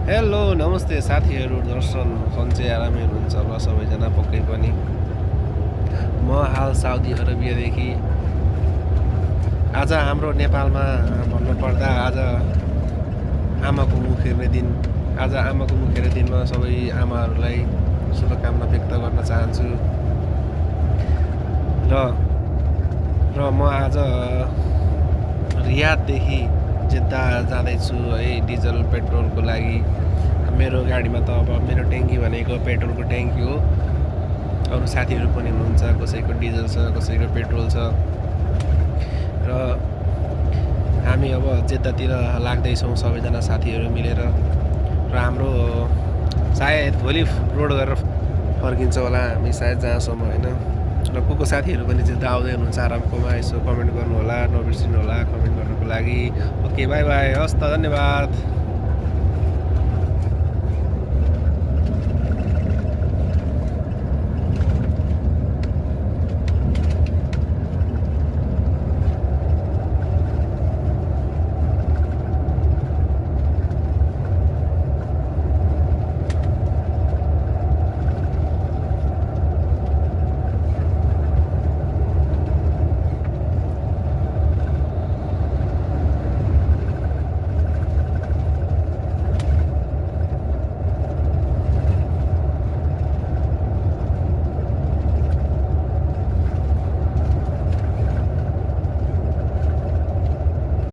Hello नमस्ते साथीहरू दर्शन सन्चै आरामै हुनुहुन्छ होला सबैजना पक्कै पनि। म हाल साउदी अरबियादेखि। आज हाम्रो नेपालमा भन्नुपर्दा आज आमाको मुख हेर्ने दिन। आज आमाको मुख हेर्ने दिनमा सबै आमाहरूलाई शुभकामना व्यक्त गर्न चाहन्छु। र म आज रियाददेखि जेद्दा जाँदैछु है डिजल पेट्रोलको लागि। मेरो गाडीमा त अब मेरो ट्याङ्की भनेको पेट्रोलको ट्याङ्की हो। अरू साथीहरू पनि हुनुहुन्छ, कसैको डिजल छ कसैको पेट्रोल छ। र हामी अब जेद्दातिर लाग्दैछौँ सबैजना साथीहरू मिलेर। र हाम्रो सायद भोलि रोड गरेर फर्किन्छ होला हामी सायद जहाँसम्म होइन। र को साथीहरू पनि जेद्दा आउँदै हुनुहुन्छ आरामकोमा यसो कमेन्ट गर्नु होला, नबिर्सिनु होला कमेन्ट गर्नुको लागि। ओके बाई बाई, हस् त, धन्यवाद।